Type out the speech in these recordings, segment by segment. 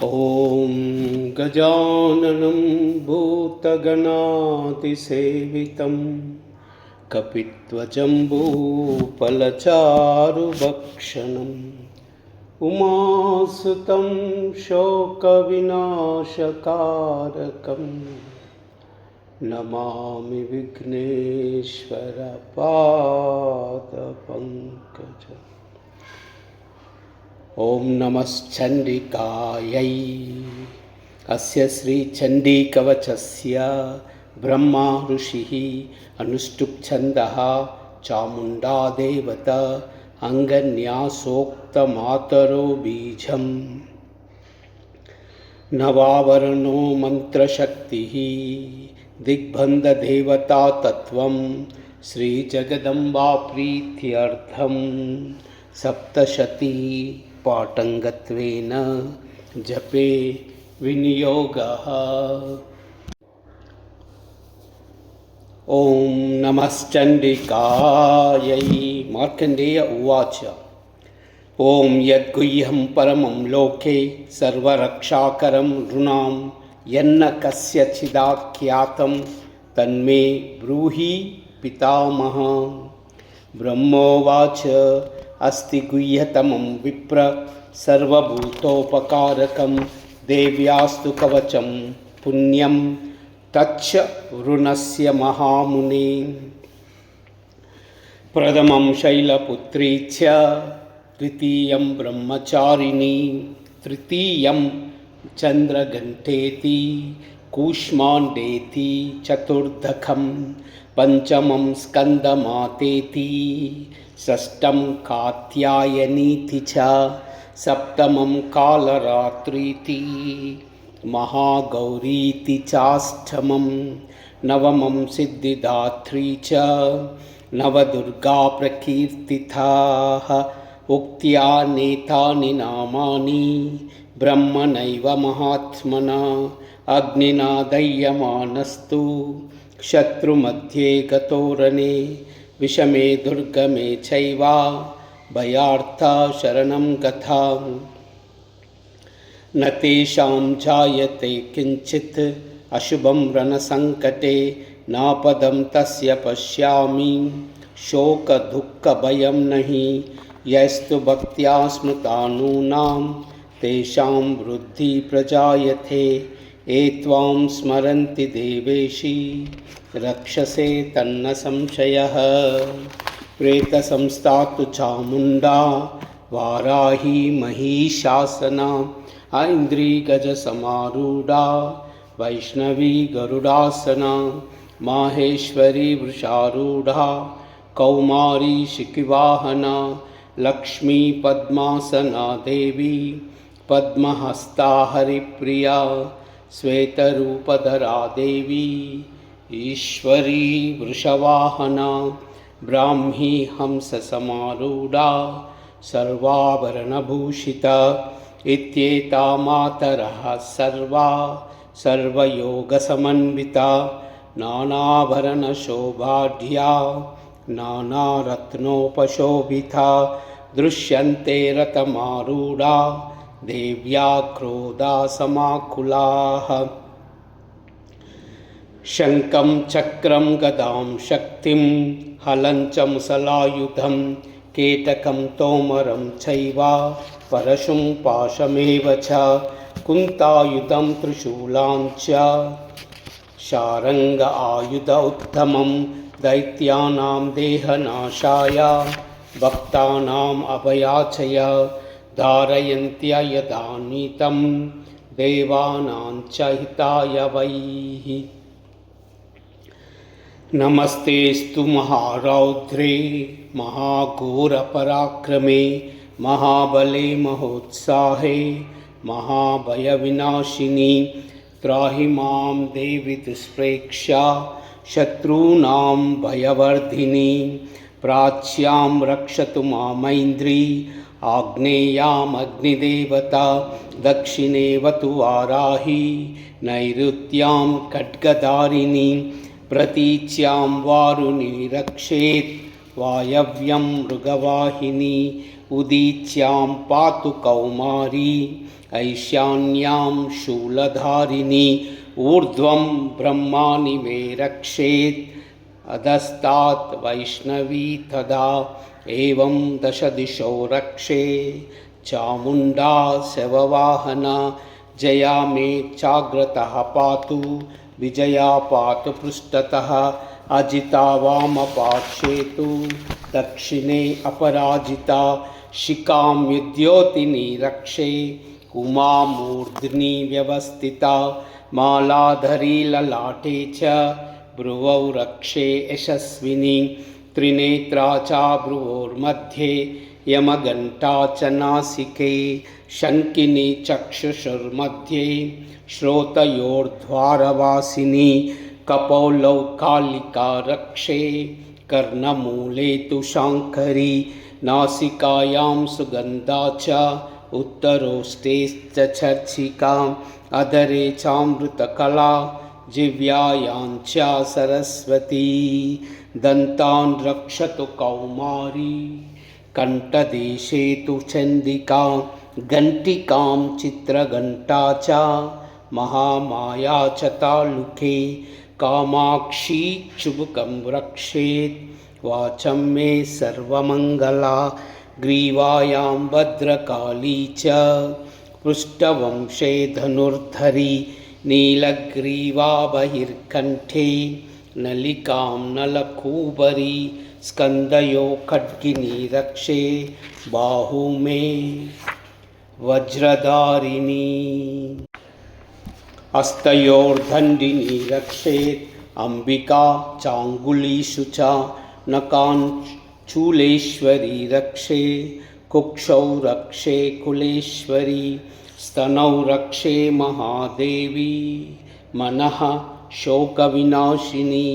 ॐ गजाननं भूतगणातिसेवितं कपित्वजम्बूफलचारुभक्षणम् उमासुतं शोकविनाशकारकं नमामि विघ्नेश्वरपादपङ्कजम्। ओम नमश्चंडिकायै। अस्य श्रीचंडीकवचस्य ब्रह्मा ऋषिः अनुष्टुप् छन्दः चामुण्डा देवता अंगन्यासोक्तमातरो बीजम् नवावरणो मंत्रशक्तिः दिग्बन्धदेवता तत्त्वं श्रीजगदम्बा प्रीत्यर्थं सप्तशती पाटंगत्वेन जपे विनियोगः। ओम नमश्चंडिकायै। मार्कंडेय उवाच। ओम यद्गुह्यं परमं लोके सर्वरक्षाकरं नृणां यन्न कस्यचिदाख्यातं तन्मे ब्रूहि पितामह। ब्रह्मोवाच। अस्ति गुह्यतमं विप्र सर्वभूतोपकारकं देव्यास्तु कवचं पुण्यं तच्च वृणस्य महामुने। प्रथमं शैलपुत्री च द्वितीयं ब्रह्मचारिणी तृतीयं चन्द्रघण्टेति कूष्माण्डेति चतुर्दशं पंचमं स्कन्दमातेति षष्ठं कात्यायनीति च सप्तमं कालरात्रीति महागौरीति चाष्टमं नवमं सिद्धिदात्री च नवदुर्गा प्रकीर्तिताः। उक्त्या नेतानि नामानि ब्रह्मणैव महात्मना अग्निना दह्यमानस्तु शत्रुमध्ये गतोरणे विषमे दुर्गमे चैव भयार्था शरणं गता। न तेषां जायते किंचित् अशुभं रणसङ्कटे नापदं तस्य पश्यामि शोकदुःखभयं नहि। यस्तु भक्त्या स्मृतानूनां तेषां वृद्धि प्रजायते। ये त्वां स्मरन्ति देवेशि रक्षसे तन्न संशयः। प्रेतसंस्था तु चामुण्डा वाराही महिषासना ऐन्द्रिगजसमारूढा वैष्णवी गरुडासना माहेश्वरी वृषारूढा कौमारी शिखिवाहना लक्ष्मी पद्मासना देवी पद्महस्ता हरिप्रिया श्वेतरूपधरा देवी ईश्वरी वृषवाहना ब्राह्मी हंससमारूढा सर्वाभरणभूषिता इत्येता मातरः सर्वा सर्वयोगसमन्विता नानाभरणशोभाढ्या नानारत्नोपशोभिता दृश्यन्ते रथमारूढा देव्या क्रोधा समाकुलाः। शङ्खं चक्रं गदां शक्तिं हलं च मुसलायुधं केटकं तोमरं चैव परशुं पाशमेव च कुन्तायुधं त्रिशूलां च शारङ्ग आयुध उत्तमं दैत्यानां देहनाशाय भक्तानाम् अभयाचय धारयन्त्य यदा नीतं देवानां च हिताय वैः। नमस्तेस्तु महारौद्रे महाघोरपराक्रमे महाबले महोत्साहे महाभयविनाशिनी त्राहि मां देवि दुष्प्रेक्ष्या शत्रूणां भयवर्धिनी। प्राच्यां रक्षतु मामैन्द्री आग्नेयाम् अग्निदेवता दक्षिणेवतु वाराही नैऋत्यां खड्गधारिणी प्रतीच्यां वारुणी रक्षेत् वायव्यं मृगवाहिनी उदीच्यां पातु कौमारी ऐशान्यां शूलधारिणी ऊर्ध्वं ब्रह्माणि मे रक्षेत् अधस्तात् वैष्णवी तदा एवं दशदिशो रक्षे चामुण्डा शववाहना जया मे चाग्रतः पातु विजया पातु पृष्ठतः अजिता वामपार्श्वे तु दक्षिणे अपराजिता शिखां युध्योतिनी रक्षे उमा मूर्ध्नि व्यवस्थिता मालाधरी ललाटे च भ्रुवौ रक्षे यशस्विनी त्रिनेत्रा च भ्रुवोर्मध्ये यमघण्टा च नासिके शङ्किनी चक्षुषुर्मध्ये श्रोतयोर्द्वारवासिनी कपौलौ कालिका रक्षे कर्णमूले तु शाङ्करी नासिकायां सुगन्धा च उत्तरोष्टे च चर्चिका अधरे चामृतकला जिह्वायां च सरस्वती दन्तान् रक्षतु कौमारी कण्ठदेशे तु चण्डिका घण्टिकां चित्रघण्टा च महामाया च तालुके कामाक्षी चुबुकं रक्षेत् वाचं मे सर्वमङ्गला ग्रीवायां भद्रकाली च पृष्ठवंशे धनुर्धरी नीलग्रीवा बहिर्कण्ठे नलिकां नलकूबरी स्कन्दयो खड्गिनी रक्षे बाहू मे वज्रधारिणी हस्तयोर्दण्डिनी रक्षेत् अम्बिका चाङ्गुलीषु च नकाञ्चूलेश्वरी रक्षे कुक्षौ रक्षे कुलेश्वरी स्तनौ रक्षे महादेवी मनः शोकविनाशिनी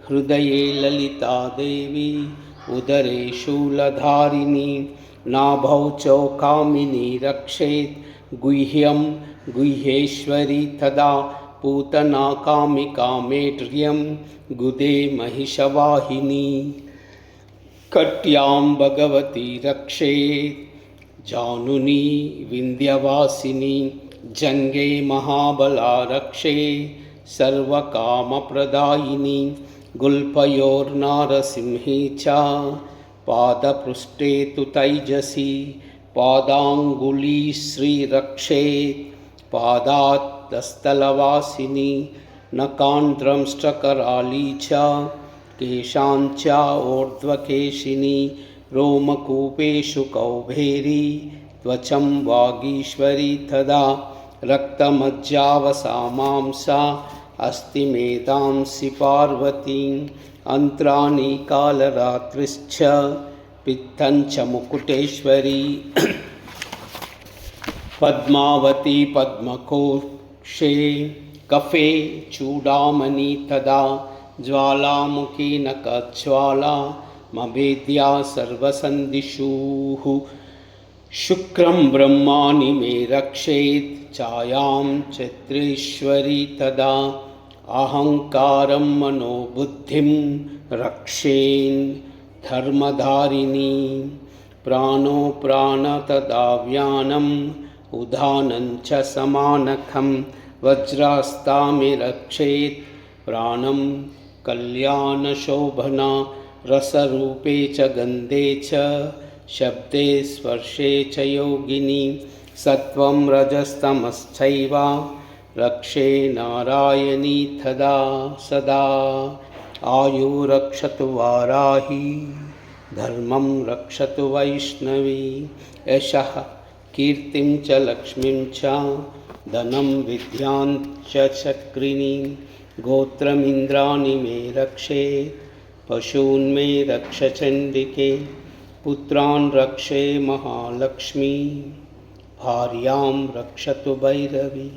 हृदये ललिता देवी उदरे शूलधारिणी नाभौ चौकामिनी रक्षेत् गुह्यं गुह्येश्वरी तदा पूतना कामिका मेढ्र्यं गुदे महिषवाहिनी कट्यां भगवती रक्षेत् जानुनी विन्ध्यवासिनी जङ्गे महाबला रक्षे सर्वकामप्रदायिनी गुल्फयोर्नारसिंही च पादपृष्ठे तु तैजसी पादाङ्गुली श्रीरक्षेत् पादात्तस्थलवासिनी नकान्ध्रंष्ट्रकराली च केशाञ्च ऊर्ध्वकेशिनी रोमकूपेषु कौबेरी त्वचं वागीश्वरी तदा रक्तमज्जावसामांसा अस्तिमेतांसि पार्वतीं अन्त्राणि कालरात्रिश्च पित्तञ्च मुकुटेश्वरी पद्मावती पद्मकोशे कफे चूडामणि तदा ज्वालामुखी नखज्वाला मभेद्या सर्वसन्दिषुः शुक्रं ब्रह्माणि मे रक्षेत् छायां चत्रेश्वरी तदा अहङ्कारं मनोबुद्धिं रक्षेन् धर्मधारिणी प्राणो प्राण तदा व्यानम् उदानं च समानखं वज्रास्तामि रक्षेत् प्राणं कल्याणशोभना रसरूपे च गन्धे च शब्दे स्पर्शे च योगिनी सत्वं रजस्तमश्चैव रक्षे नारायणी तदा सदा आयुरक्षतु वाराही धर्मं रक्षतु वैष्णवी यशः कीर्तिं च लक्ष्मीं च धनं विद्यां च चक्रिणी गोत्रमिन्द्राणि मे रक्षे पशून् मे रक्ष चण्डिके पुत्रान् रक्षे महालक्ष्मी भार्यां रक्षतु भैरवी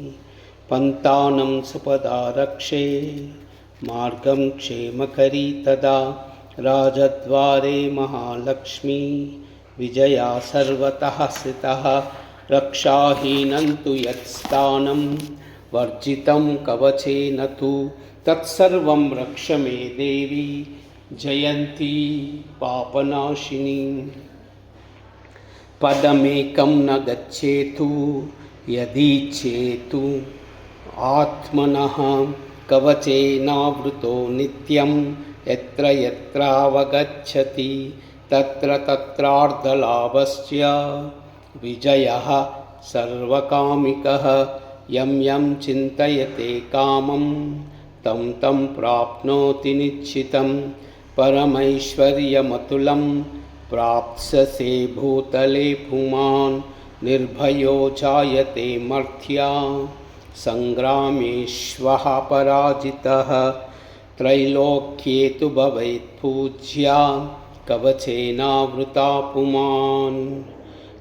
पन्तानं सुपदा रक्षे मार्गं क्षेमकरी तदा राजद्वारे महालक्ष्मी विजया सर्वतः स्थितः रक्षाहीनं तु यत्स्थानं वर्जितं कवचेन तु तत्सर्वं रक्ष मे देवी जयन्ती पापनाशिनी। पदमेकं न गच्छेतु यदीच्छेतु आत्मनः कवचेनावृतो नित्यं यत्र यत्रावगच्छति तत्र तत्रार्धलाभस्य विजयः सर्वकामिकः। यं यं चिन्तयते कामं तं तं प्राप्नोति निश्चितं। परमैश्वर्यमतुलं प्राप्स्यसे भूतले पुमान्। निर्भयो जायते मर्त्या संग्रामेष्वः पराजितः। त्रैलोक्ये तु भवेत् पूज्या कवचेनावृता पुमान्।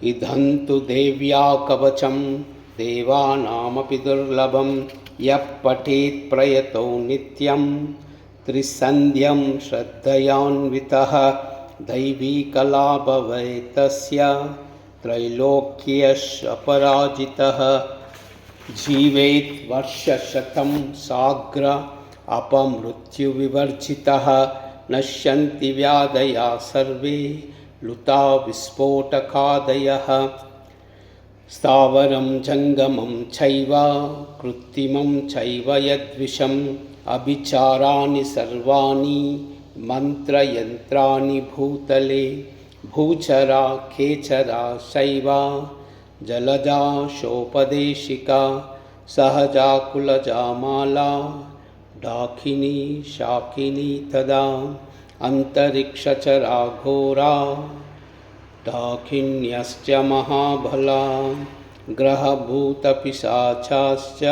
इदं तु देव्या कवचं देवानामपि दुर्लभं। यः पठेत् प्रयतो नित्यं त्रिसन्ध्यं श्रद्धयान्वितः। दैवी कला भवेत् तस्य त्रैलोक्येऽपराजितः। जीवेत् वर्षशतं साग्र अपमृत्युविवर्जितः। नश्यन्ति व्याधयः सर्वे लुता विस्फोटकादयः। स्थावरं जङ्गमं चैव कृत्रिमं चैव यद्विषम्। अभिचाराणि सर्वाणि मन्त्रयन्त्राणि भूतले। भूचरा खेचरा शैव जलजा शोपदेशिका। सहजा कुलजा माला डाकिनी शाकिनी तदा। अन्तरिक्षचरा घोरा डाकिन्यश्च महाबला। ग्रहभूतपिशाचाश्च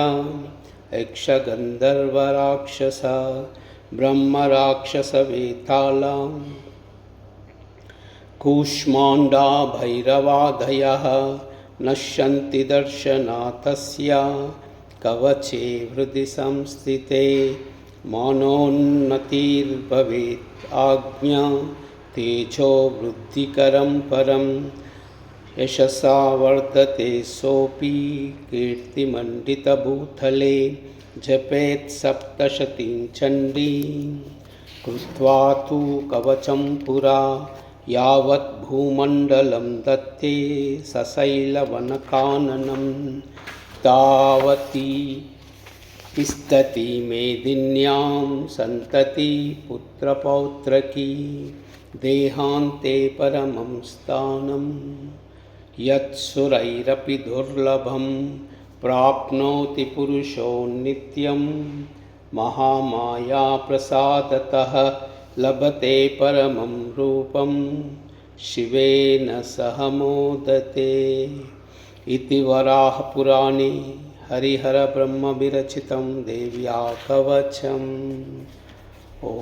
यक्षगन्धर्वराक्षसा। ब्रह्मराक्षसवेताला कूष्माण्डा भैरवादयः। नश्यन्ति दर्शनातस्य कवचे हृदि संस्थिते। मनोन्नतिर्भवेत् आज्ञा तेजो वृद्धिकरं परं। यशसा वर्धते सोऽपि कीर्तिमण्डितभूतले। जपेत् सप्तशतीं चण्डीं कृत्वा तु कवचं पुरा। यावत् भूमण्डलं दत्ते सशैलवनकाननं। तावती तिष्ठति मेदिन्यां सन्तति पुत्रपौत्रकी। देहान्ते परमं स्थानं यत्सुरैरपि दुर्लभं। प्राप्नोति पुरुषो नित्यं महामायाप्रसादतः। लभते परमं रूपं शिवेन सह मोदते। इति वराहपुराणे हरिहरब्रह्मविरचितं देव्या कवचम्। ॐ